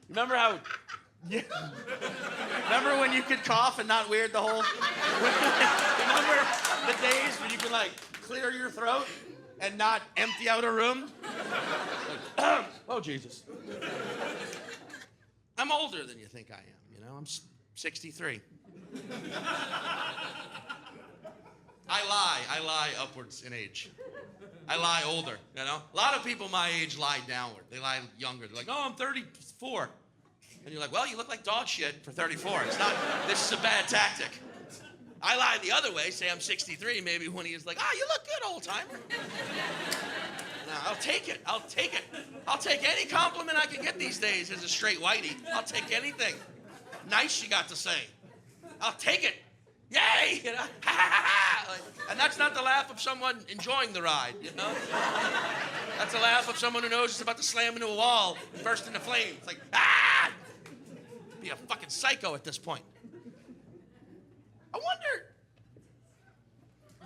remember how... Yeah. Remember when you could cough and not weird the whole... Remember the days when you could, like, clear your throat and not empty out a room? Like, oh, Jesus. I'm older than you think I am, you know? I'm 63. I lie upwards in age. I lie older, you know? A lot of people my age lie downward. They lie younger. They're like, oh, I'm 34. And you're like, well, you look like dog shit for 34. It's not, this is a bad tactic. I lie the other way, say I'm 63, maybe when he's like, you look good, old timer. No, I'll take it. I'll take any compliment I can get these days as a straight whitey. I'll take anything nice you got to say. I'll take it. Yay! You know? Ha, ha, ha. Like, and that's not the laugh of someone enjoying the ride, you know? That's the laugh of someone who knows it's about to slam into a wall and burst into flames. It's like, ah! Be a fucking psycho at this point. I wonder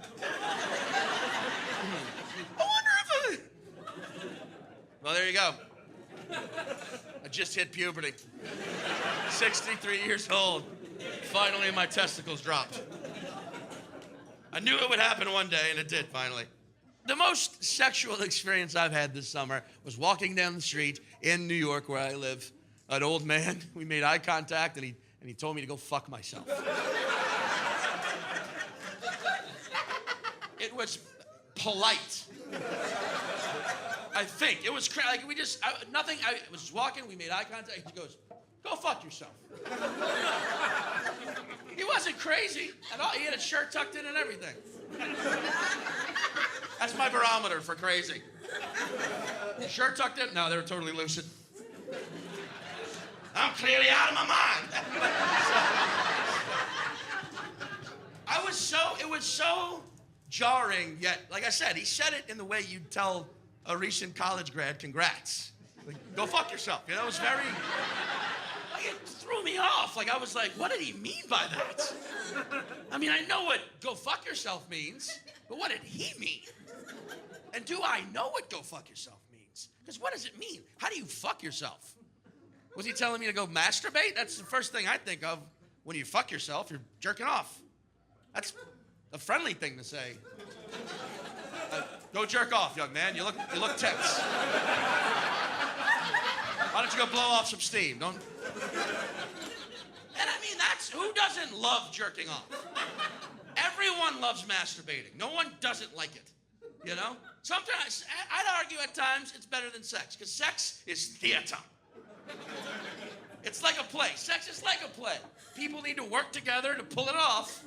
if well, there you go. I just hit puberty. 63 years old. Finally, my testicles dropped. I knew it would happen one day, and it did, finally. The most sexual experience I've had this summer was walking down the street in New York, where I live. An old man, we made eye contact, and he told me to go fuck myself. It was polite. I think. It was like we just, nothing, I was walking, we made eye contact, he goes, go fuck yourself. He wasn't crazy at all. He had a shirt tucked in and everything. That's my barometer for crazy. Shirt tucked in? No, they were totally lucid. I'm clearly out of my mind. It was so jarring, yet, like I said, he said it in the way you'd tell a recent college grad, congrats. Like, go fuck yourself. You know, it was very, like, it threw me off. Like, I was like, what did he mean by that? I mean, I know what go fuck yourself means, but what did he mean? And do I know what go fuck yourself means? Because what does it mean? How do you fuck yourself? Was he telling me to go masturbate? That's the first thing I think of when you fuck yourself, you're jerking off. That's a friendly thing to say. Go jerk off, young man. You look tense. Why don't you go blow off some steam? Don't. And I mean, who doesn't love jerking off? Everyone loves masturbating. No one doesn't like it. You know? Sometimes, I'd argue at times it's better than sex, because sex is theater. It's like a play. Sex is like a play. People need to work together to pull it off.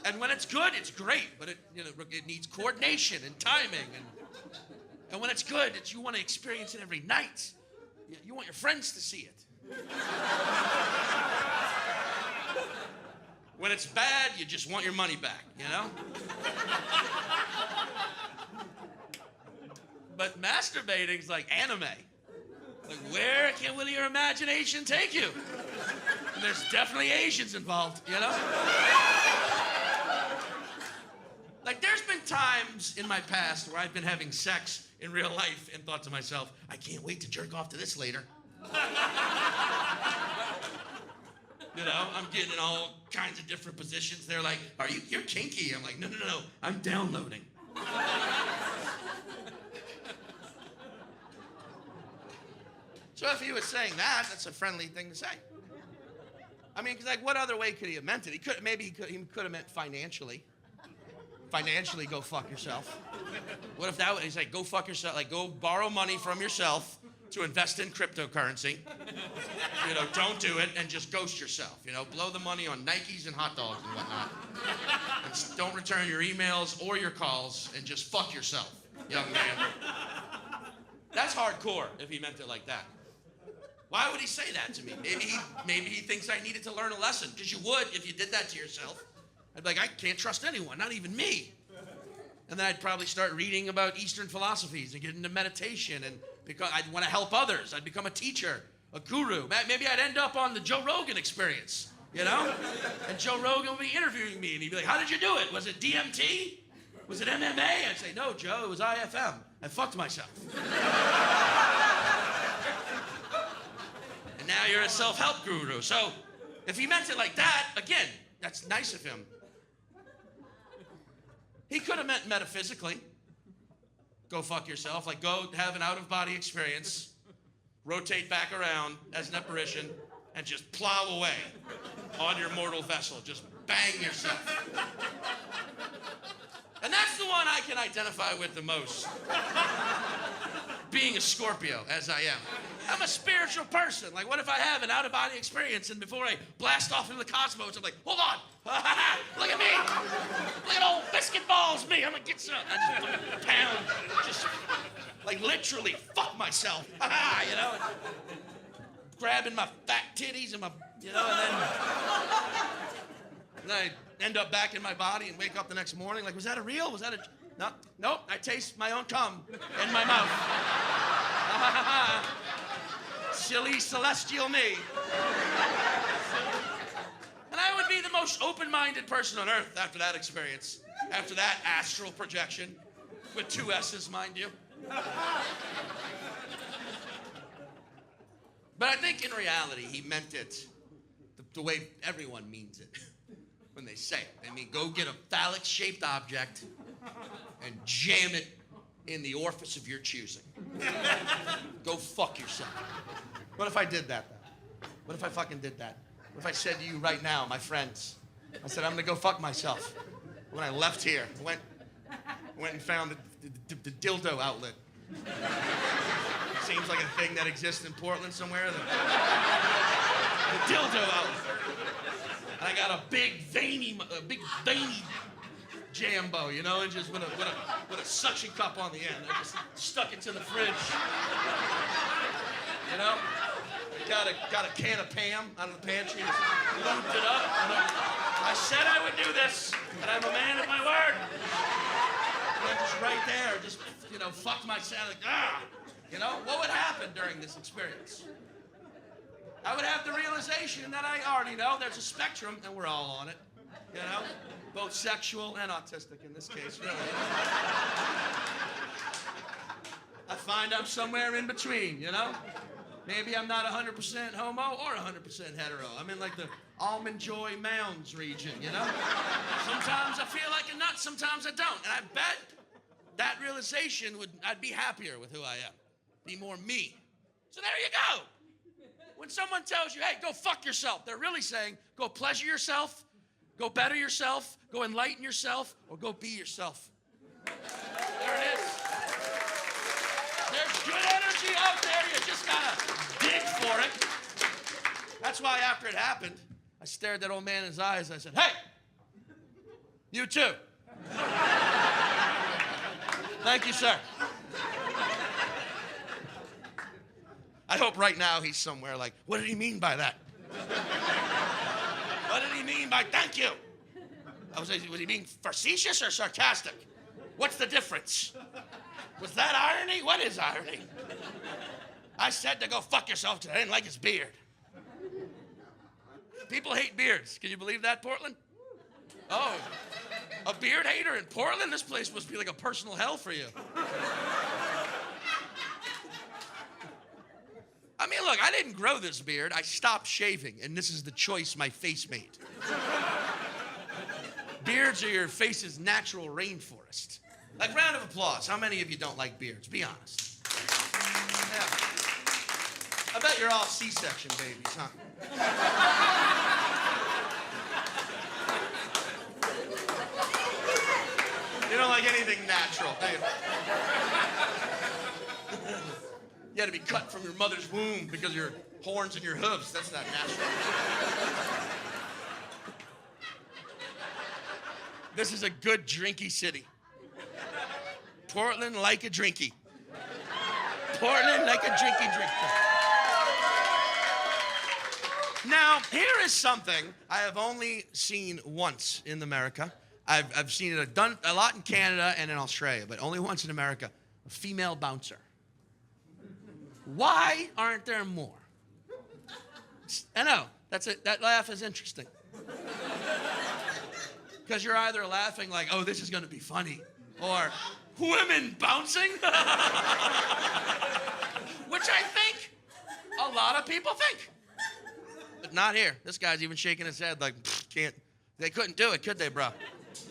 And when it's good, it's great. But it needs coordination and timing. And when it's good, you want to experience it every night. You want your friends to see it. When it's bad, you just want your money back, you know? But masturbating's like anime. Like, where will your imagination take you? And there's definitely Asians involved, you know? Like, there's been times in my past where I've been having sex in real life and thought to myself, I can't wait to jerk off to this later. You know, I'm getting in all kinds of different positions. They're like, you're kinky. I'm like, no, I'm downloading. So if he was saying that's a friendly thing to say. I mean, because like, what other way could he have meant it? He could have meant financially. Financially, go fuck yourself. What if that was, he's like, go fuck yourself, like go borrow money from yourself to invest in cryptocurrency. You know, don't do it and just ghost yourself. You know, blow the money on Nikes and hot dogs and whatnot. And don't return your emails or your calls and just fuck yourself, young man. That's hardcore if he meant it like that. Why would he say that to me? Maybe he thinks I needed to learn a lesson, because you would if you did that to yourself. I'd be like, I can't trust anyone, not even me. And then I'd probably start reading about Eastern philosophies and get into meditation, and because I'd want to help others. I'd become a teacher, a guru. Maybe I'd end up on the Joe Rogan Experience, you know? And Joe Rogan would be interviewing me, and he'd be like, how did you do it? Was it DMT? Was it MMA? I'd say, no, Joe, it was IFM. I fucked myself. you're a self-help guru. So if he meant it like that, again, that's nice of him. He could have meant metaphysically. Go fuck yourself. Like, go have an out-of-body experience, rotate back around as an apparition, and just plow away on your mortal vessel. Just bang yourself. And that's the one I can identify with the most. Being a Scorpio, as I am. I'm a spiritual person. Like, what if I have an out-of-body experience and before I blast off into the cosmos, I'm like, hold on. Look at me. Look at old biscuit balls me. I'm gonna get some. I just pound. Just, like, literally fuck myself. You know? Grabbing my fat titties and my, you know, and then I end up back in my body and wake up the next morning like, was that a real? Was that a... No, nope, I taste my own cum in my mouth. Silly celestial me. And I would be the most open-minded person on earth after that experience, after that astral projection, with 2 S's, mind you. But I think in reality, he meant it the way everyone means it when they say it. They mean, go get a phallic-shaped object and jam it in the orifice of your choosing. Go fuck yourself. What if I did that, though? What if I fucking did that? What if I said to you right now, my friends, I said, I'm gonna go fuck myself. When I left here, I went and found the dildo outlet. Seems like a thing that exists in Portland somewhere. The dildo outlet. And I got a big veiny jambo, you know, and just with a suction cup on the end. I just stuck it to the fridge. You know? Got a can of Pam out of the pantry, just lubed it up. I said I would do this, and I'm a man of my word. And I'm just right there, just, you know, fucked myself, like, you know? What would happen during this experience? I would have the realization that I already know there's a spectrum, and we're all on it, you know? Both sexual and autistic in this case, really. I find I'm somewhere in between, you know? Maybe I'm not 100% homo or 100% hetero. I'm in like the Almond Joy Mounds region, you know? Sometimes I feel like a nut, sometimes I don't. And I bet that realization I'd be happier with who I am. Be more me. So there you go. When someone tells you, hey, go fuck yourself, they're really saying, go pleasure yourself, go better yourself, go enlighten yourself, or go be yourself. There it is. There's good energy out there. You just gotta dig for it. That's why after it happened, I stared that old man in his eyes. And I said, hey, you too. Thank you, sir. I hope right now he's somewhere like, what did he mean by that? What did he mean by thank you? Was he being facetious or sarcastic? What's the difference? Was that irony? What is irony? I said to go fuck yourself because I didn't like his beard. People hate beards. Can you believe that, Portland? Oh, a beard hater in Portland? This place must be like a personal hell for you. I mean, look, I didn't grow this beard. I stopped shaving, and this is the choice my face made. Beards are your face's natural rainforest. Like, round of applause. How many of you don't like beards? Be honest. Yeah. I bet you're all C-section babies, huh? You don't like anything natural, do you? You had to be cut from your mother's womb because of your horns and your hooves. That's not natural. This is a good drinky city. Portland like a drinky. Portland like a drinky. Now, here is something I have only seen once in America. I've seen it done a lot in Canada and in Australia, but only once in America. A female bouncer. Why aren't there more? I know, that laugh is interesting. Because you're either laughing like, oh, this is going to be funny, or women bouncing, which I think a lot of people think. but not here. This guy's even shaking his head like, can't. They couldn't do it, could they, bro?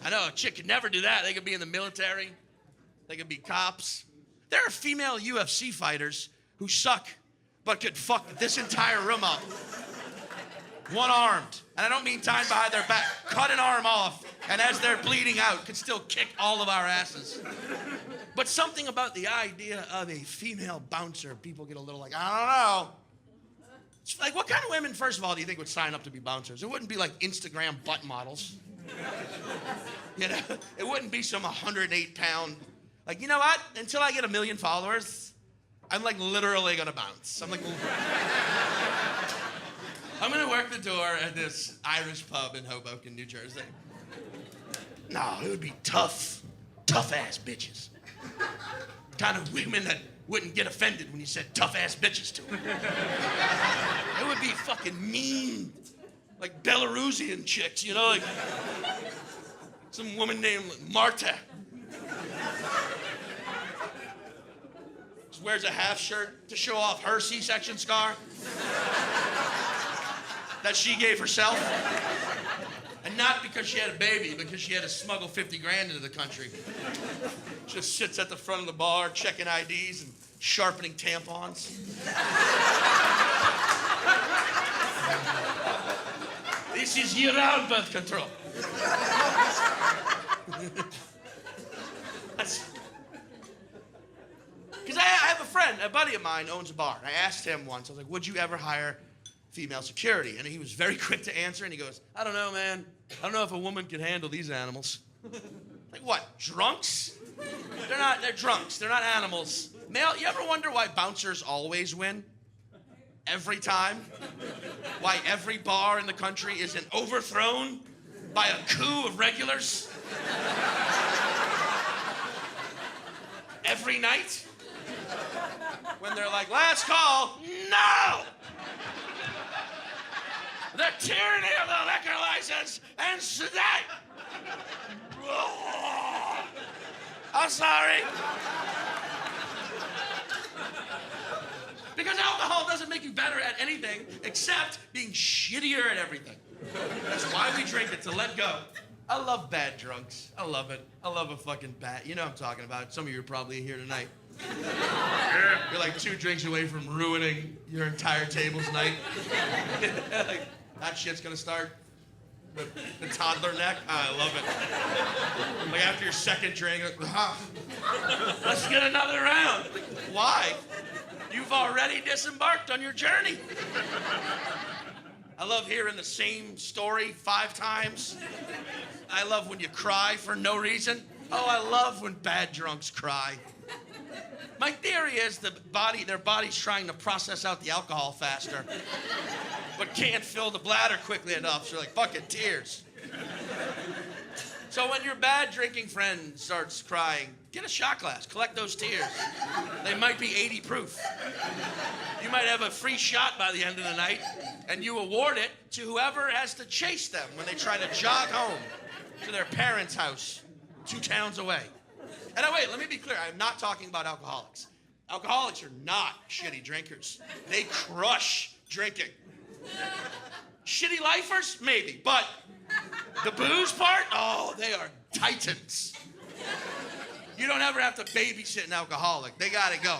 I know a chick could never do that. They could be in the military. They could be cops. There are female UFC fighters who suck, but could fuck this entire room up. One-armed. And I don't mean tied behind their back. Cut an arm off, and as they're bleeding out, could still kick all of our asses. But something about the idea of a female bouncer, people get a little like, I don't know. It's like, what kind of women, first of all, do you think would sign up to be bouncers? It wouldn't be like Instagram butt models. You know, it wouldn't be some 108-pound, like, you know what? Until I get 1 million followers, I'm like literally gonna bounce. I'm gonna work the door at this Irish pub in Hoboken, New Jersey. No, it would be tough ass bitches. Kind of women that wouldn't get offended when you said tough ass bitches to them. It would be fucking mean, like Belarusian chicks, you know, like some woman named Marta. Just wears a half shirt to show off her C-section scar that she gave herself. And not because she had a baby, because she had to smuggle 50 grand into the country. Just sits at the front of the bar, checking IDs and sharpening tampons. This is year-round birth control. Because I have a friend, a buddy of mine owns a bar. I asked him once, I was like, would you ever hire female security? And he was very quick to answer, and he goes, I don't know, man. I don't know if a woman can handle these animals. Like what, drunks? They're drunks, they're not animals. Male, you ever wonder why bouncers always win? Every time? Why every bar in the country isn't overthrown by a coup of regulars? Every night? When they're like, last call, no! The tyranny of the liquor license ends today! I'm sorry. Because alcohol doesn't make you better at anything except being shittier at everything. That's why we drink it, to let go. I love bad drunks. I love it. I love a fucking bad, you know what I'm talking about. Some of you are probably here tonight. You're like 2 drinks away from ruining your entire table's night. Like, that shit's gonna start. The toddler neck, I love it. Like after your second drink, like, let's get another round. Like, why? You've already disembarked on your journey. I love hearing the same story 5 times. I love when you cry for no reason. Oh, I love when bad drunks cry. My theory is their body's trying to process out the alcohol faster, but can't fill the bladder quickly enough, so they're like, fuck it, tears. So when your bad drinking friend starts crying, get a shot glass, collect those tears. They might be 80 proof. You might have a free shot by the end of the night, and you award it to whoever has to chase them when they try to jog home to their parents' house 2 towns away. And now wait, let me be clear, I'm not talking about alcoholics. Alcoholics are not shitty drinkers. They crush drinking. Shitty lifers? Maybe, but the booze part? Oh, they are titans. You don't ever have to babysit an alcoholic. They gotta go.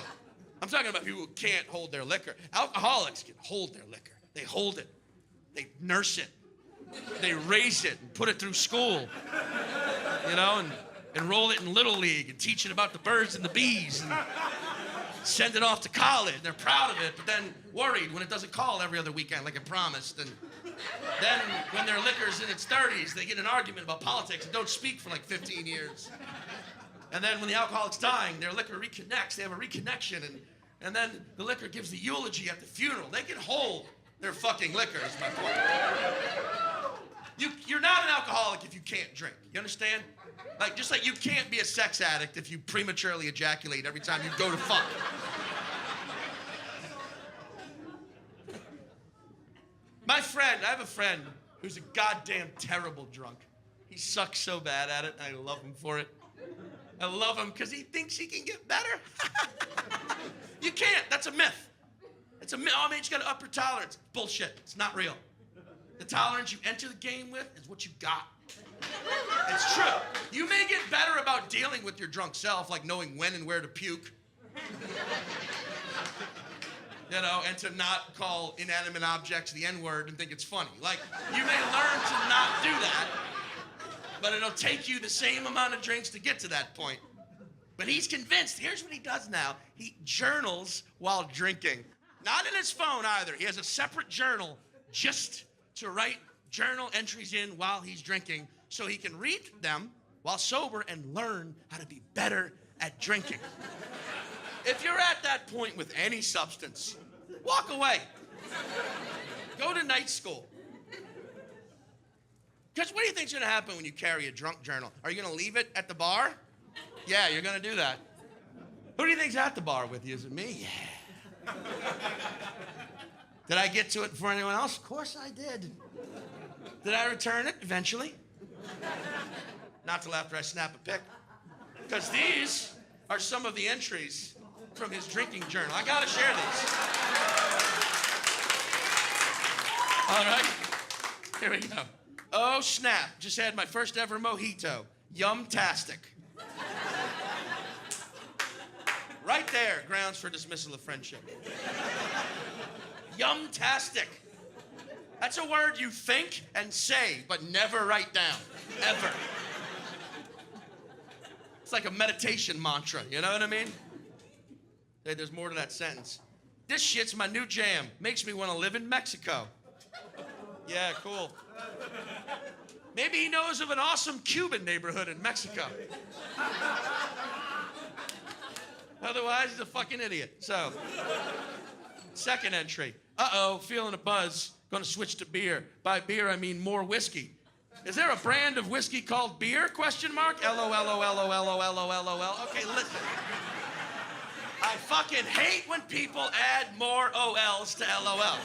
I'm talking about people who can't hold their liquor. Alcoholics can hold their liquor. They hold it. They nurse it. They raise it and put it through school. You know, and enroll it in Little League and teach it about the birds and the bees and send it off to college. They're proud of it, but then worried when it doesn't call every other weekend like it promised. And then when their liquor's in its 30s, they get in an argument about politics and don't speak for like 15 years. And then when the alcoholic's dying, their liquor reconnects. They have a reconnection, and then the liquor gives the eulogy at the funeral. They can hold their fucking liquor, is my point. You're not an alcoholic if you can't drink. You understand? Like, just like you can't be a sex addict if you prematurely ejaculate every time you go to fuck. I have a friend who's a goddamn terrible drunk. He sucks so bad at it, and I love him for it. I love him because he thinks he can get better. You can't. That's a myth. It's a myth. Oh, man, you got an upper tolerance. Bullshit. It's not real. The tolerance you enter the game with is what you got. It's true. You may get better about dealing with your drunk self, like knowing when and where to puke. You know, and to not call inanimate objects the N-word and think it's funny. Like, you may learn to not do that, but it'll take you the same amount of drinks to get to that point. But he's convinced. Here's what he does now. He journals while drinking. Not in his phone either. He has a separate journal just to write journal entries in while he's drinking so he can read them while sober and learn how to be better at drinking. If you're at that point with any substance, walk away. Go to night school. Because what do you think's gonna happen when you carry a drunk journal? Are you gonna leave it at the bar? Yeah, you're gonna do that. Who do you think's at the bar with you? Is it me? Yeah. Did I get to it before anyone else? Of course I did. Did I return it eventually? Not till after I snap a pic. Because these are some of the entries from his drinking journal. I gotta share these. All right, here we go. Oh snap, just had my first ever mojito. Yum-tastic. Right there, grounds for dismissal of friendship. Yum-tastic. That's a word you think and say, but never write down, ever. It's like a meditation mantra, you know what I mean? Hey, there's more to that sentence. This shit's my new jam. Makes me want to live in Mexico. Yeah, cool. Maybe he knows of an awesome Cuban neighborhood in Mexico. Otherwise, he's a fucking idiot. So, second entry. Uh-oh, feeling a buzz. Gonna switch to beer. By beer, I mean more whiskey. Is there a brand of whiskey called beer? Question mark. LOL. Okay, listen. I fucking hate when people add more OLs to LOL.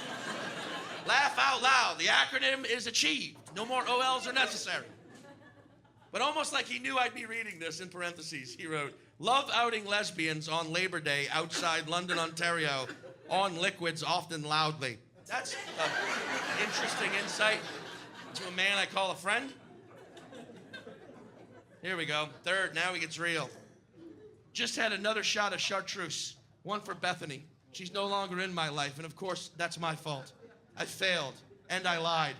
Laugh out loud. The acronym is achieved. No more OLs are necessary. But almost like he knew I'd be reading this, in parentheses, he wrote, love outing lesbians on Labor Day outside London, Ontario, on liquids, often loudly. That's an interesting insight to a man I call a friend. Here we go. Third, now he gets real. Just had another shot of chartreuse, one for Bethany. She's no longer in my life, and of course, that's my fault. I failed, and I lied.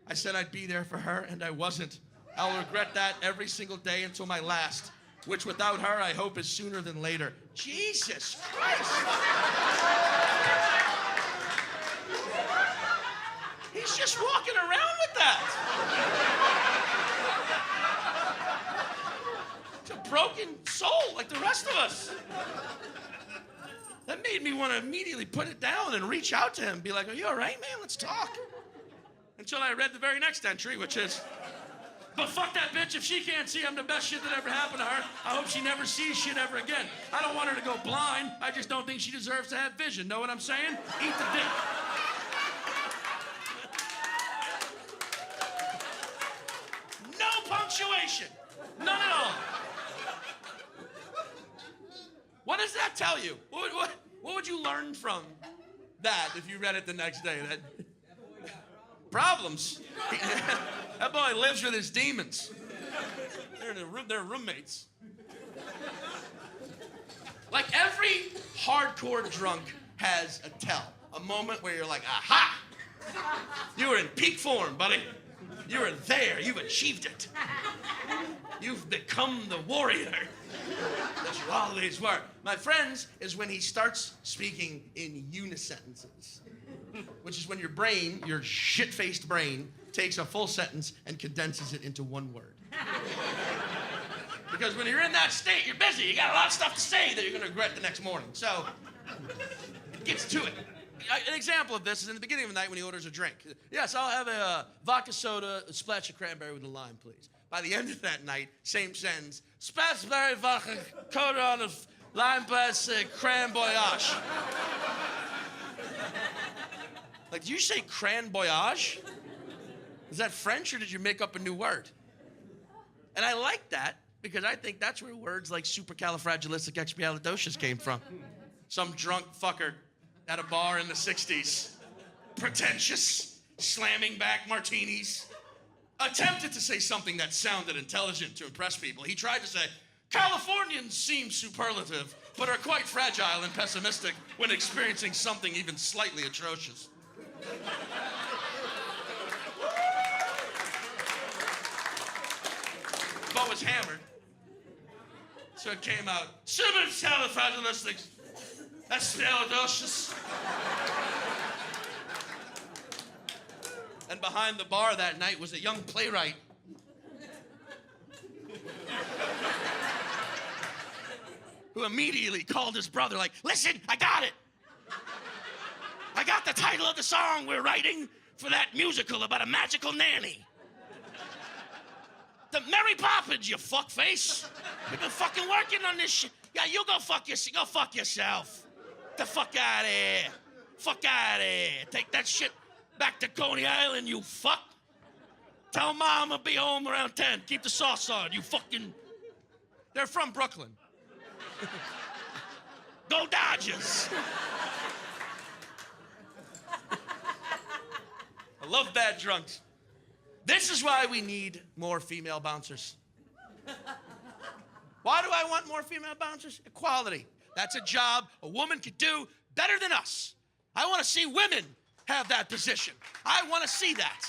I said I'd be there for her, and I wasn't. I'll regret that every single day until my last, which without her, I hope is sooner than later. Jesus Christ! He's just walking around with that. It's a broken soul like the rest of us. That made me want to immediately put it down and reach out to him and be like, are you all right, man? Let's talk. Until I read the very next entry, which is, but fuck that bitch. If she can't see I'm the best shit that ever happened to her, I hope she never sees shit ever again. I don't want her to go blind. I just don't think she deserves to have vision. Know what I'm saying? Eat the dick. No punctuation. None at all. What does that tell you? What would you learn from that if you read it the next day? That problems. That boy lives with his demons. They're roommates. Like every hardcore drunk has a tell, a moment where you're like, aha! You were in peak form, buddy. You were there. You've achieved it. You've become the warrior that you always were. My friends is when he starts speaking in unisentences, which is when your brain, your shit-faced brain, takes a full sentence and condenses it into one word. Because when you're in that state, you're busy. You got a lot of stuff to say that you're going to regret the next morning. So, it gets to it. An example of this is in the beginning of the night when he orders a drink. Yes, I'll have a vodka soda, a splash of cranberry with a lime, please. By the end of that night, same sentence, splash vodka, coated on a lime glass, cranboyage. Like, did you say cranboyage? Is that French or did you make up a new word? And I like that because I think that's where words like supercalifragilisticexpialidocious came from. Some drunk fucker at a bar in the 60s. Pretentious. slamming back martinis, attempted to say something that sounded intelligent to impress people. He tried to say, Californians seem superlative, but are quite fragile and pessimistic when experiencing something even slightly atrocious. But was hammered. So it came out, supercalifragilistic, expialidocious. And behind the bar that night was a young playwright who immediately called his brother like, listen, I got it. I got the title of the song we're writing for that musical about a magical nanny. The Mary Poppins, you fuckface. We've been fucking working on this shit. Yeah, you go fuck yourself. The fuck out of here. Fuck out of here. Take that shit back to Coney Island, you fuck. Tell Mom I'll be home around 10. Keep the sauce on, you fucking... They're from Brooklyn. Go Dodgers. I love bad drunks. This is why we need more female bouncers. Why do I want more female bouncers? Equality. That's a job a woman could do better than us. I want to see women have that position. I want to see that.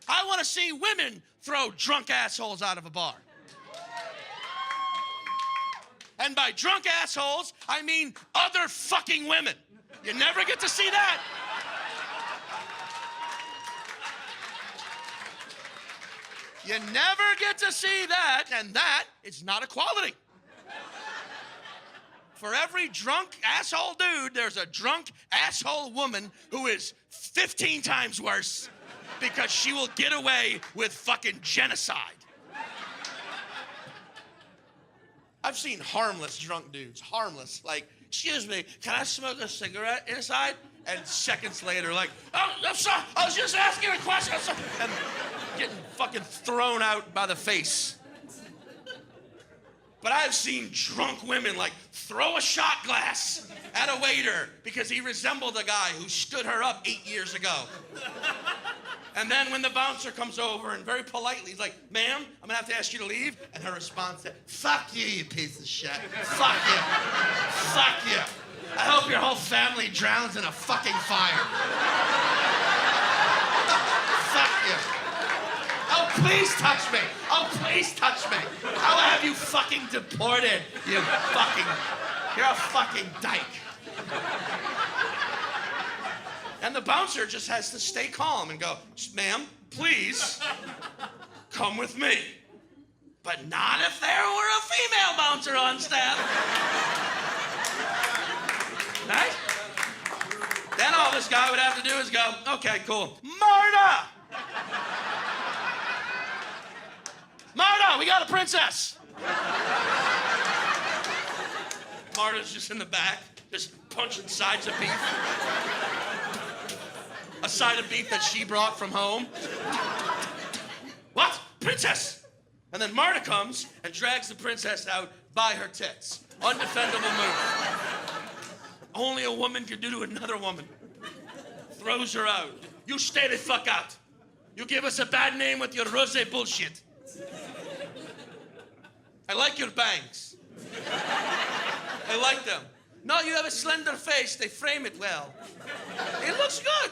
I want to see women throw drunk assholes out of a bar. And by drunk assholes, I mean other fucking women. You never get to see that. You never get to see that, and that is not equality. For every drunk asshole dude, there's a drunk asshole woman who is 15 times worse because she will get away with fucking genocide. I've seen harmless drunk dudes, harmless, like, excuse me, can I smoke a cigarette inside? And seconds later, like, oh, I'm sorry, I was just asking a question. And getting fucking thrown out by the face. But I've seen drunk women, like, throw a shot glass at a waiter because he resembled a guy who stood her up 8 years ago. And then when the bouncer comes over and very politely, he's like, ma'am, I'm gonna have to ask you to leave. And her response is, fuck you, you piece of shit. Fuck you. Fuck you. I hope your whole family drowns in a fucking fire. Fuck you. Oh, please touch me. Oh, please touch me. I'll have you fucking deported, you fucking... You're a fucking dyke. And the bouncer just has to stay calm and go, ma'am, please come with me. But not if there were a female bouncer on staff. Right? Then all this guy would have to do is go, okay, cool. Marta! Marta, we got a princess! Marta's just in the back, just punching sides of beef. A side of beef that she brought from home. What? Princess! And then Marta comes and drags the princess out by her tits. Undefendable move. Only a woman can do to another woman. Throws her out. You stay the fuck out. You give us a bad name with your rosé bullshit. I like your bangs. I like them. No, you have a slender face. They frame it well. It looks good.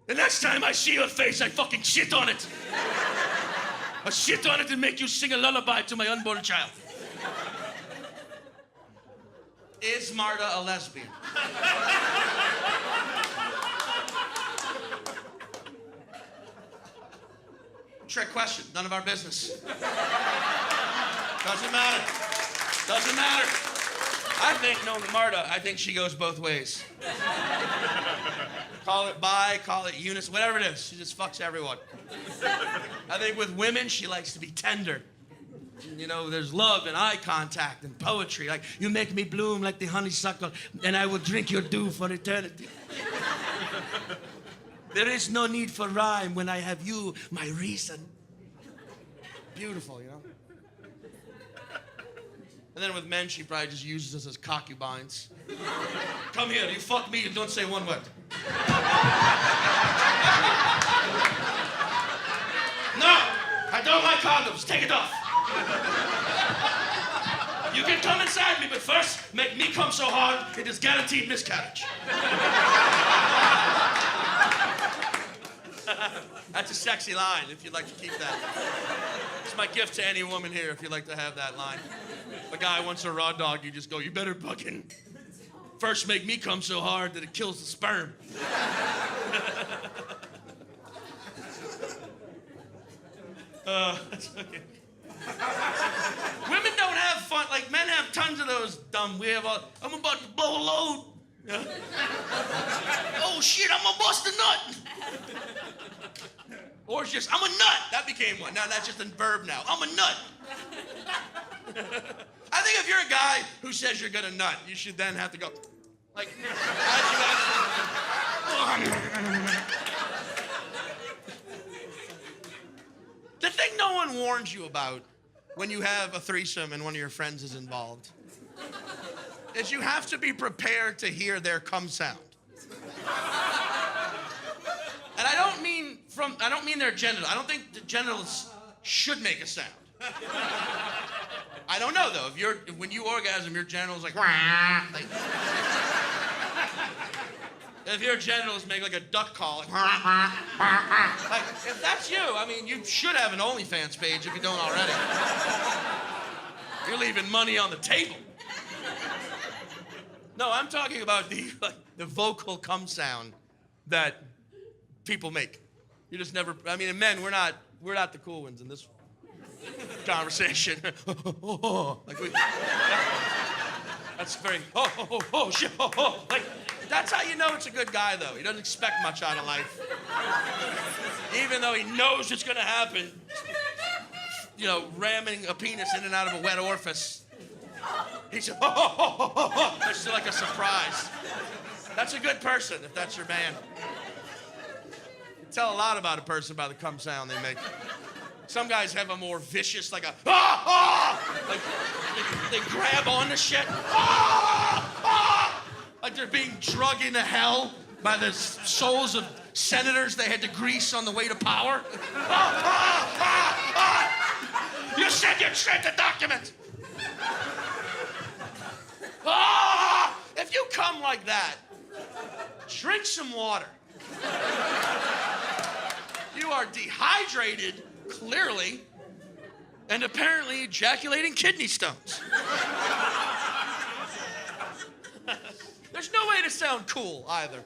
The next time I see your face, I fucking shit on it. I shit on it and make you sing a lullaby to my unborn child. Is Marta a lesbian? Trick question, none of our business. Doesn't matter. Doesn't matter. I think, no, Marta, I think she goes both ways. Call it bi, call it unis, whatever it is. She just fucks everyone. I think with women, she likes to be tender. You know, there's love and eye contact and poetry. Like, you make me bloom like the honeysuckle, and I will drink your dew for eternity. There is no need for rhyme when I have you, my reason. Beautiful, you know? And then with men, she probably just uses us as concubines. Come here, you fuck me and don't say one word. No, I don't like condoms. Take it off. You can come inside me, but first, make me come so hard, it is guaranteed miscarriage. That's a sexy line, if you'd like to keep that. It's my gift to any woman here, if you'd like to have that line. If a guy wants a raw dog, you just go, you better fucking first make me come so hard that it kills the sperm. That's okay. Women don't have fun. Like, men have tons of those dumb, I'm about to blow a load. Yeah. Oh, shit, I'm gonna bust a nut. Or it's just, I'm a nut. That became one. Now that's just a verb now. I'm a nut. I think if you're a guy who says you're gonna nut, you should then have to go, like, as you actually... The thing no one warns you about when you have a threesome and one of your friends is involved is you have to be prepared to hear their cum sound. And I don't mean their genitals. I don't think the genitals should make a sound. I don't know though. When you orgasm, your genitals like if your genitals make like a duck call, like if that's you, I mean, you should have an OnlyFans page if you don't already. You're leaving money on the table. No, I'm talking about the vocal cum sound that people make. You just never. I mean, and men, we're not the cool ones in this conversation. That's very shit. Like, that's how you know it's a good guy, though. He doesn't expect much out of life. Even though he knows it's gonna happen, you know, ramming a penis in and out of a wet orifice. He's it's like a surprise. That's a good person if that's your man. You tell a lot about a person by the cum sound they make. Some guys have a more vicious, like a like they grab on the shit. Like they're being drugged into hell by the souls of senators they had to grease on the way to power. You said you'd shred the document. If you come like that, drink some water. You are dehydrated, clearly, and apparently ejaculating kidney stones. There's no way to sound cool, either.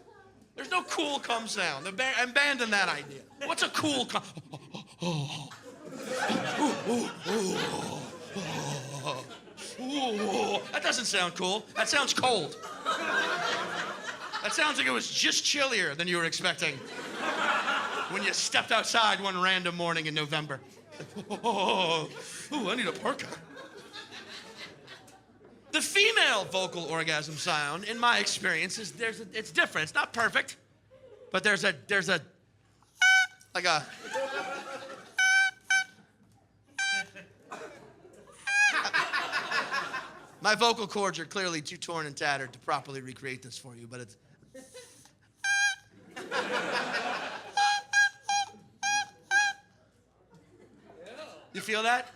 There's no cool cum sound. Abandon that idea. What's a cool cum? That doesn't sound cool. That sounds cold. That sounds like it was just chillier than you were expecting when you stepped outside one random morning in November. I need a parka. The female vocal orgasm sound, in my experience, it's different. It's not perfect, but there's a like a. My vocal cords are clearly too torn and tattered to properly recreate this for you, but it's. You feel that?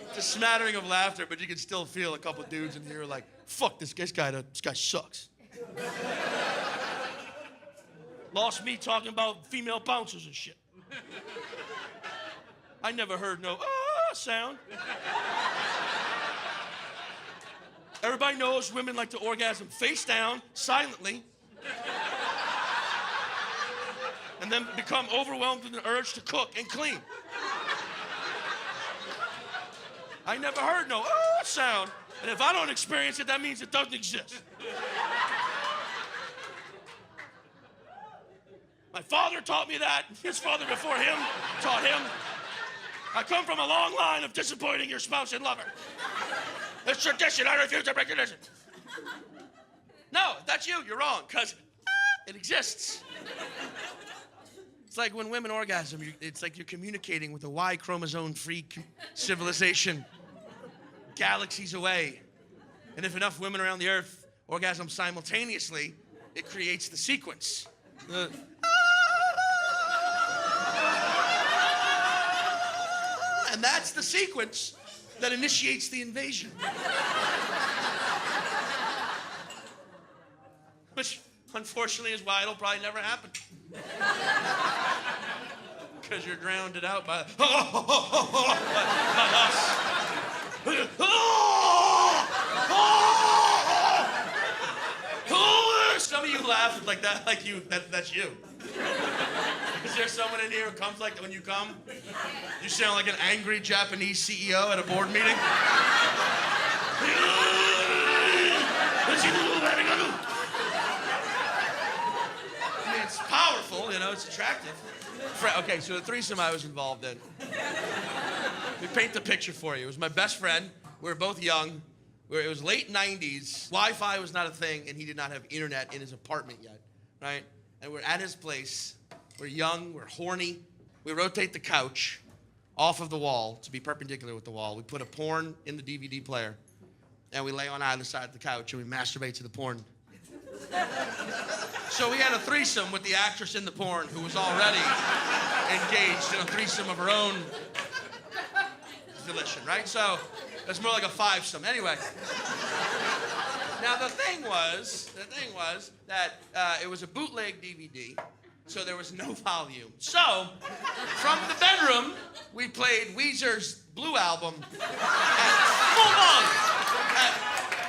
It's a smattering of laughter, but you can still feel a couple dudes in here like, fuck, this guy sucks. Lost me talking about female bouncers and shit. I never heard no sound. Everybody knows women like to orgasm face down, silently, and then become overwhelmed with an urge to cook and clean. I never heard no sound, and if I don't experience it, that means it doesn't exist. My father taught me that. His father before him taught him. I come from a long line of disappointing your spouse and lover. It's tradition. I refuse to break tradition. No, that's you. You're wrong, because it exists. It's like when women orgasm, it's like you're communicating with a Y chromosome-free civilization. galaxies away. And if enough women around the earth orgasm simultaneously, it creates the sequence. And that's the sequence that initiates the invasion. Which, unfortunately, is why it'll probably never happen. Because you're drowned out by us. Some of you laugh like that, like that's you. Is there someone in here who comes like that when you come? You sound like an angry Japanese CEO at a board meeting. I mean, it's powerful, you know, it's attractive. Okay, so the threesome I was involved in. Let me paint the picture for you. It was my best friend. We were both young. It was late 90s. Wi-Fi was not a thing, and he did not have internet in his apartment yet, right? And we're at his place. We're young. We're horny. We rotate the couch off of the wall to be perpendicular with the wall. We put a porn in the DVD player, and we lay on either side of the couch, and we masturbate to the porn. So we had a threesome with the actress in the porn who was already engaged in a threesome of her own volition, right? So it's more like a fivesome. Anyway. Now the thing was that it was a bootleg DVD, so there was no volume. So from the bedroom, we played Weezer's Blue Album at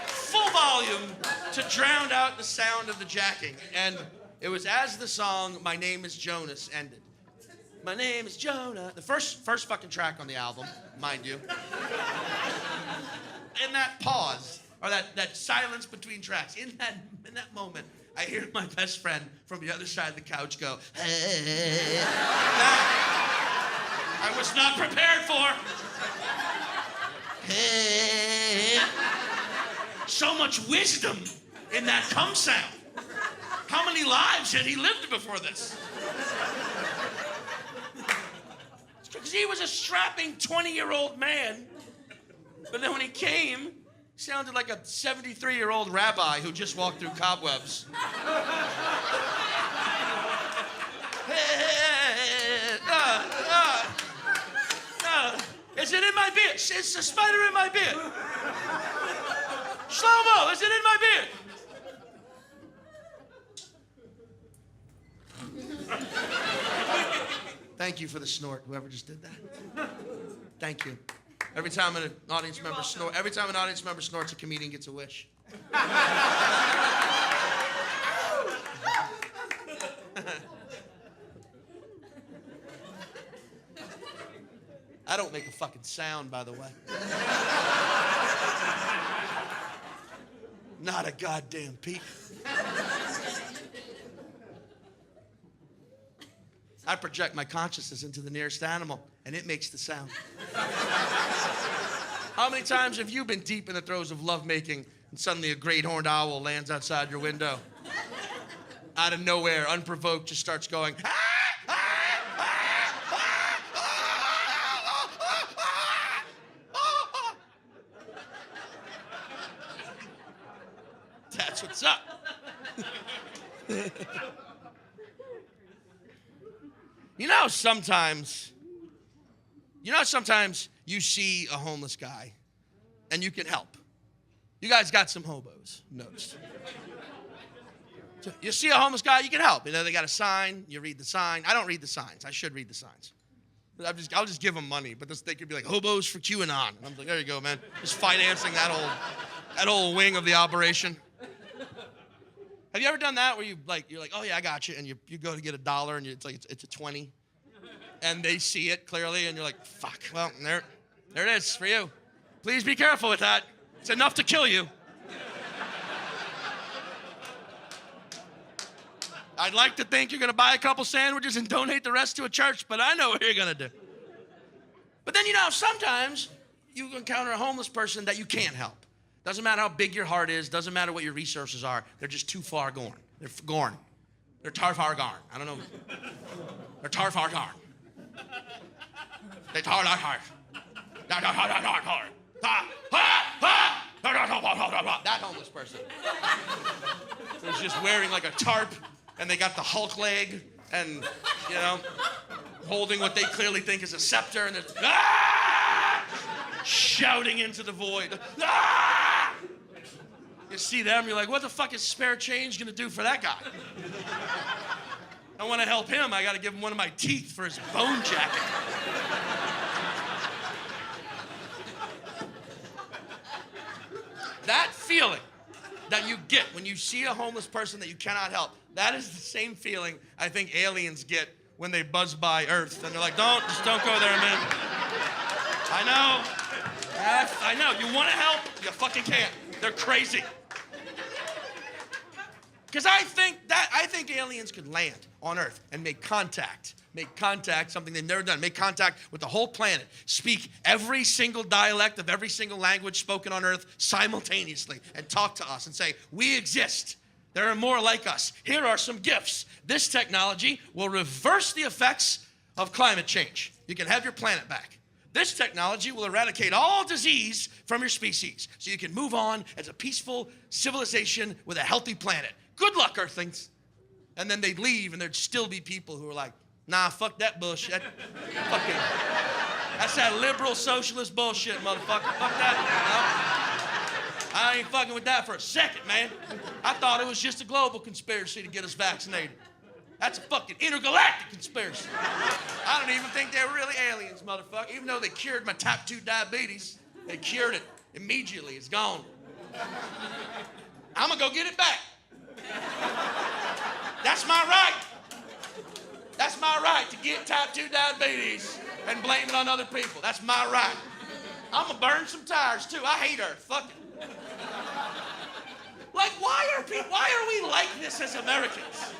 full volume to drown out the sound of the jacking. And it was as the song "My Name Is Jonas" ended. My name is Jonah. The first fucking track on the album, mind you. In that pause, or that silence between tracks, in that moment, I hear my best friend from the other side of the couch go, hey. That I was not prepared for. Hey. So much wisdom in that cum sound. How many lives had he lived before this? Because he was a strapping 20-year-old man. But then when he came, he sounded like a 73-year-old rabbi who just walked through cobwebs. Is it in my beard? Is the spider in my beard? Slow-mo, is it in my beard? Thank you for the snort, whoever just did that. Thank you. Every time an audience member snorts, a comedian gets a wish. I don't make a fucking sound, by the way. Not a goddamn peep. I project my consciousness into the nearest animal, and it makes the sound. How many times have you been deep in the throes of lovemaking, and suddenly a great horned owl lands outside your window? Out of nowhere, unprovoked, just starts going, ah! That's what's up. You know, sometimes you see a homeless guy and you can help. You guys got some hobos, noticed. So you see a homeless guy, you can help. You know, they got a sign, you read the sign. I don't read the signs. I should read the signs. I'll just give them money, but they could be like, hobos for QAnon. And I'm like, there you go, man. Just financing that whole wing of the operation. Have you ever done that where you're like, oh yeah, I got you, and you go to get $1 and it's a 20, and they see it clearly, and you're like, fuck, well, there it is for you. Please be careful with that. It's enough to kill you. I'd like to think you're gonna buy a couple sandwiches and donate the rest to a church, but I know what you're gonna do. But then, you know, sometimes you encounter a homeless person that you can't help. Doesn't matter how big your heart is, doesn't matter what your resources are, they're just too far gone. They're gone. They're tar far gone. I don't know. They're tar far gone. They tar far. Ah! That homeless person. Who's just wearing like a tarp, and they got the Hulk leg, and, you know, holding what they clearly think is a scepter, and they're shouting into the void. Ah! You see them, you're like, what the fuck is spare change gonna do for that guy? I wanna help him, I gotta give him one of my teeth for his bone jacket. That feeling that you get when you see a homeless person that you cannot help, that is the same feeling I think aliens get when they buzz by Earth, and they're like, just don't go there, man. I know. I know. You want to help, you fucking can't. They're crazy. Because I think aliens could land on Earth and make contact, something they've never done, make contact with the whole planet, speak every single dialect of every single language spoken on Earth simultaneously, and talk to us and say, we exist. There are more like us. Here are some gifts. This technology will reverse the effects of climate change. You can have your planet back. This technology will eradicate all disease from your species, so you can move on as a peaceful civilization with a healthy planet. Good luck, Earthlings. And then they'd leave, and there'd still be people who are like, nah, fuck that bullshit. That's that liberal socialist bullshit, motherfucker. Fuck that. No. I ain't fucking with that for a second, man. I thought it was just a global conspiracy to get us vaccinated. That's a fucking intergalactic conspiracy. I don't even think they were really aliens, motherfucker. Even though they cured my type 2 diabetes, they cured it immediately. It's gone. I'm gonna go get it back. That's my right. That's my right to get type 2 diabetes and blame it on other people. That's my right. I'm gonna burn some tires too. I hate Earth. Fuck it. Like, why are we like this as Americans?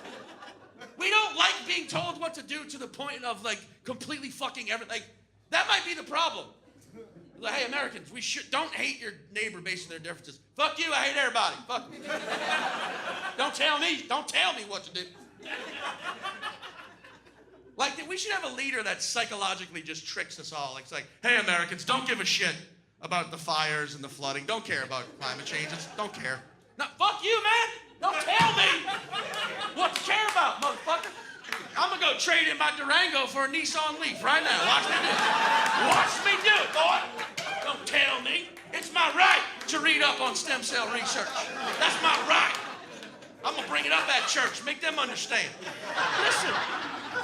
We don't like being told what to do to the point of like completely fucking everything. Like, that might be the problem. Like, hey, Americans, don't hate your neighbor based on their differences. Fuck you, I hate everybody. Fuck you. Don't tell me what to do. Like, we should have a leader that psychologically just tricks us all. It's like, hey, Americans, don't give a shit about the fires and the flooding. Don't care about climate changes. Don't care. No, fuck you, man. Don't tell me what to care about, motherfucker. I'm gonna go trade in my Durango for a Nissan Leaf right now. Watch me do it. Watch me do it, boy. Don't tell me. It's my right to read up on stem cell research. That's my right. I'm gonna bring it up at church. Make them understand. Listen,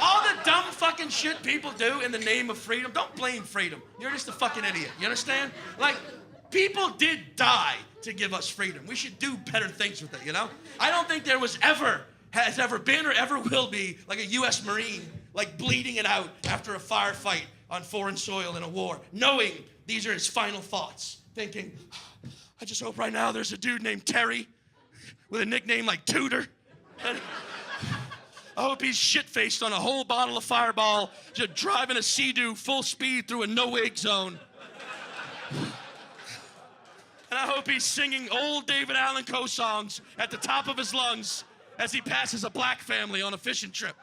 all the dumb fucking shit people do in the name of freedom, don't blame freedom. You're just a fucking idiot. You understand? Like, people did die to give us freedom. We should do better things with it, you know? I don't think there has ever been or ever will be like a U.S. Marine like bleeding it out after a firefight on foreign soil in a war, knowing these are his final thoughts, thinking, I just hope right now there's a dude named Terry with a nickname like Tudor. And I hope he's shit-faced on a whole bottle of Fireball, just driving a Sea-Doo full speed through a no-wake zone. And I hope he's singing old David Allan Coe songs at the top of his lungs as he passes a black family on a fishing trip.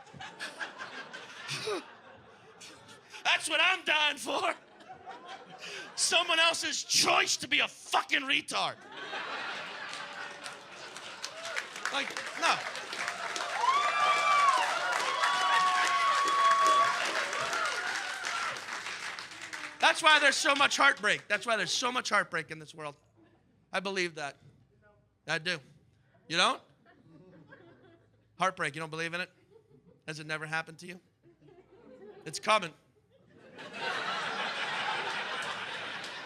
That's what I'm dying for. Someone else's choice to be a fucking retard. Like, no. That's why there's so much heartbreak. That's why there's so much heartbreak in this world. I believe that. I do. You don't? Heartbreak, you don't believe in it? Has it never happened to you? It's coming.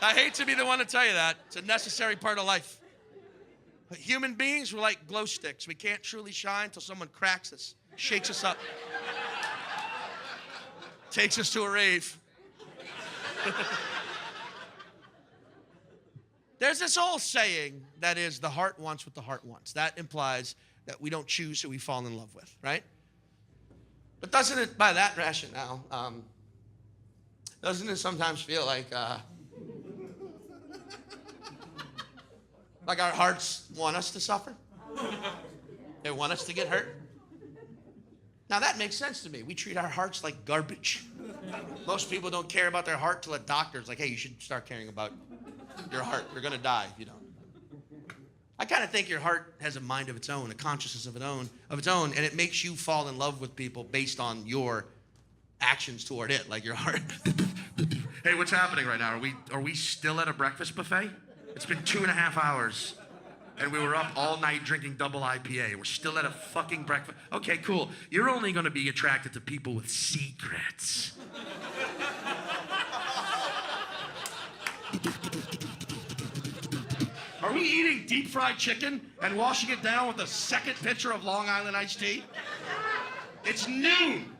I hate to be the one to tell you that. It's a necessary part of life. But human beings, we're like glow sticks. We can't truly shine until someone cracks us, shakes us up, takes us to a rave. There's this old saying that is, the heart wants what the heart wants. That implies that we don't choose who we fall in love with, right? But doesn't it, by that rationale, doesn't it sometimes feel like our hearts want us to suffer? They want us to get hurt? Now that makes sense to me. We treat our hearts like garbage. Most people don't care about their heart till a doctor's like, hey, you should start caring about Your heart. You're gonna die if you don't. I kind of think your heart has a mind of its own, a consciousness of its own, and it makes you fall in love with people based on your actions toward it, like your heart. Hey, what's happening right now? Are we still at a breakfast buffet? It's been 2.5 hours, and we were up all night drinking double IPA. We're still at a fucking breakfast. Okay, cool. You're only going to be attracted to people with secrets. Are we eating deep fried chicken and washing it down with a second pitcher of Long Island iced tea? It's noon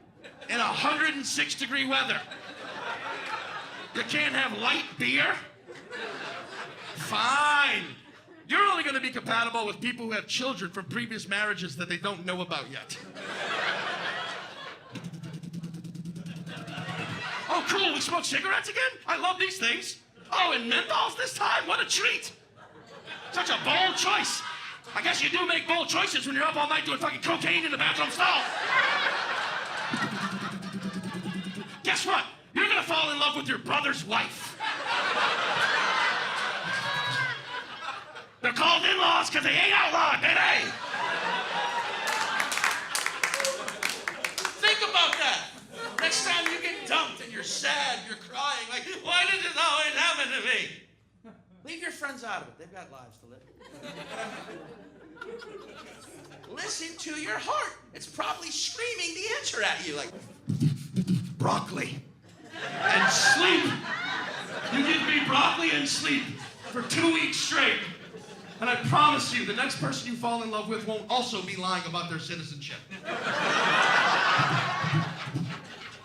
in 106-degree weather. You can't have light beer? Fine. You're only going to be compatible with people who have children from previous marriages that they don't know about yet. Oh, cool. We smoke cigarettes again? I love these things. Oh, and menthols this time? What a treat. Such a bold choice. I guess you do make bold choices when you're up all night doing fucking cocaine in the bathroom stall. Guess what? You're gonna fall in love with your brother's wife. They're called in-laws because they ain't outlawed, baby. Think about that. Next time you get dumped and you're sad, you're crying, like, why did this always happen to me? Leave your friends out of it. They've got lives to live. Listen to your heart. It's probably screaming the answer at you, like, broccoli and sleep. You give me broccoli and sleep for 2 weeks straight. And I promise you, the next person you fall in love with won't also be lying about their citizenship.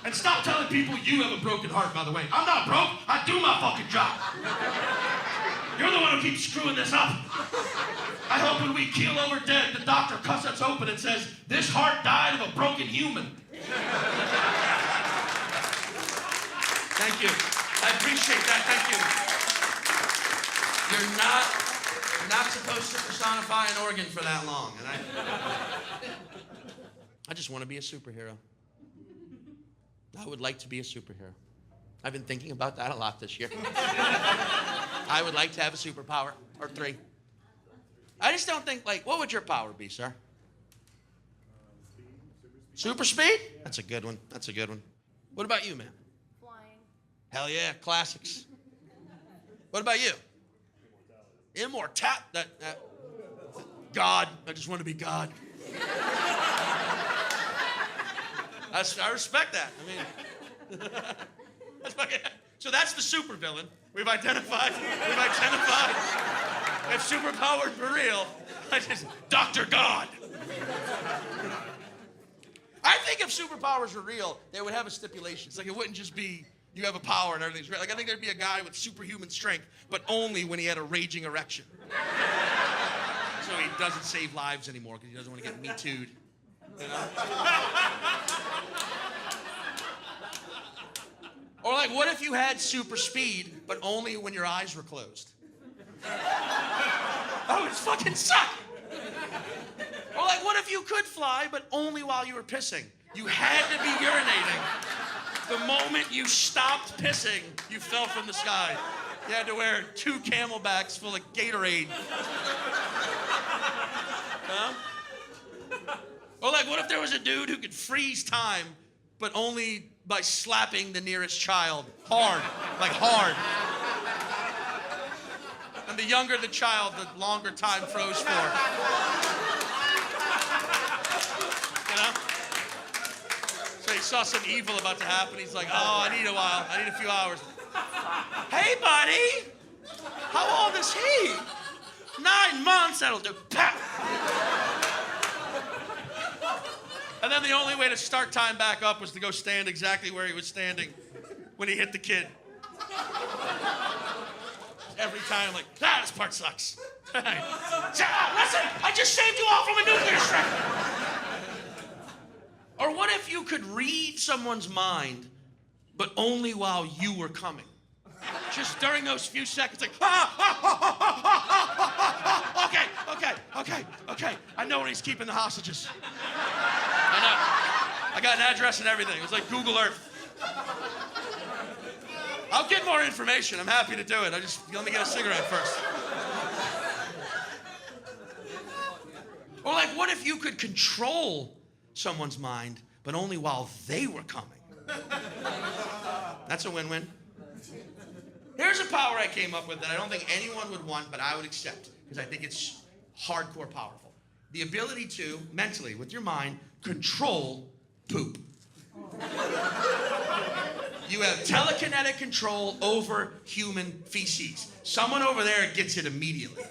And stop telling people you have a broken heart, by the way. I'm not broke. I do my fucking job. You're the one who keeps screwing this up. I hope when we keel over dead, the doctor cuts us open and says, this heart died of a broken human. Thank you. I appreciate that. Thank you. You're not supposed to personify an organ for that long. And I just want to be a superhero. I would like to be a superhero. I've been thinking about that a lot this year. I would like to have a superpower, or 3. I just don't think, like, what would your power be, sir? Super speed? That's a good one. That's a good one. What about you, man? Flying. Hell yeah, classics. What about you? Immortality. God. I just want to be God. I respect that. I mean, so that's the supervillain. We've identified if superpowered for real, Dr. God. I think if superpowers were real, they would have a stipulation. It's like it wouldn't just be you have a power and everything's real. Like I think there'd be a guy with superhuman strength, but only when he had a raging erection. So he doesn't save lives anymore because he doesn't want to get Me Too'd. You know? Or like, what if you had super speed, but only when your eyes were closed? That would fucking suck. Or like, what if you could fly, but only while you were pissing? You had to be urinating. The moment you stopped pissing, you fell from the sky. You had to wear 2 camelbacks full of Gatorade. Huh? Or like, what if there was a dude who could freeze time, but only by slapping the nearest child hard, like hard. And the younger the child, the longer time froze for. You know? So he saw some evil about to happen. He's like, oh, I need a while. I need a few hours. Hey, buddy. How old is he? 9 months, that'll do. Pap. And then the only way to start time back up was to go stand exactly where he was standing when he hit the kid. Every time, like, this part sucks. Listen, I just saved you all from a nuclear strike. Or what if you could read someone's mind, but only while you were coming? Just during those few seconds, like, okay. I know where he's keeping the hostages. I know. I got an address and everything. It was like Google Earth. I'll get more information. I'm happy to do it. Let me get a cigarette first. Or like, what if you could control someone's mind, but only while they were coming? That's a win-win. Here's a power I came up with that I don't think anyone would want, but I would accept, because I think it's hardcore powerful. The ability to, mentally, with your mind, control poop. You have telekinetic control over human feces. Someone over there gets it immediately.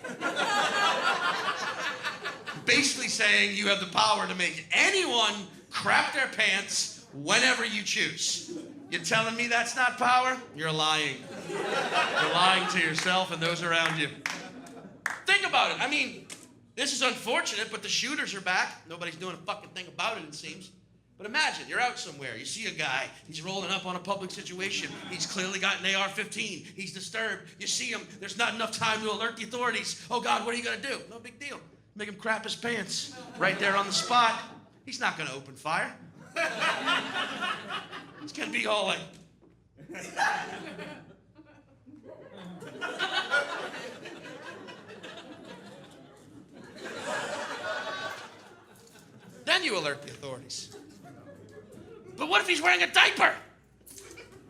Basically saying you have the power to make anyone crap their pants whenever you choose. You're telling me that's not power? You're lying. You're lying to yourself and those around you. Think about it. I mean, this is unfortunate, but the shooters are back. Nobody's doing a fucking thing about it, it seems. But imagine, you're out somewhere, you see a guy, he's rolling up on a public situation, he's clearly got an AR-15, he's disturbed, you see him, there's not enough time to alert the authorities. Oh God, what are you gonna do? No big deal. Make him crap his pants right there on the spot. He's not gonna open fire. It's gonna be all like... Then you alert the authorities. But what if he's wearing a diaper?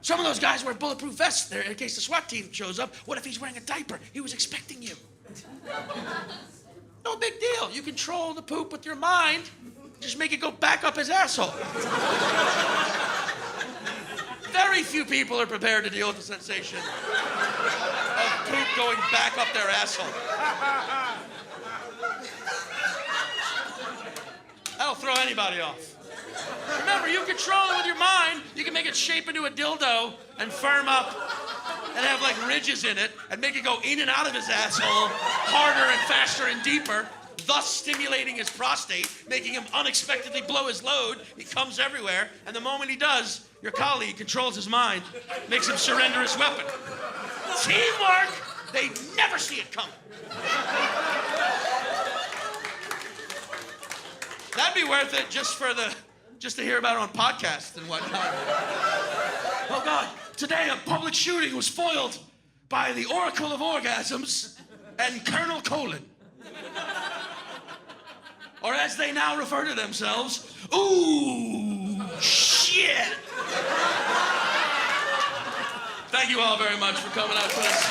Some of those guys wear bulletproof vests there in case the SWAT team shows up. What if he's wearing a diaper? He was expecting you. No big deal. You control the poop with your mind. Just make it go back up his asshole. Very few people are prepared to deal with the sensation of poop going back up their asshole. That'll throw anybody off. Remember, you control it with your mind. You can make it shape into a dildo and firm up and have like ridges in it and make it go in and out of his asshole harder and faster and deeper, thus stimulating his prostate, making him unexpectedly blow his load. He comes everywhere, and the moment he does, your colleague controls his mind, makes him surrender his weapon. Teamwork! They never see it coming. That'd be worth it just to hear about it on podcasts and whatnot. Oh God, today a public shooting was foiled by the Oracle of Orgasms and Colonel Colin. Or as they now refer to themselves, ooh, shit. Thank you all very much for coming out to this.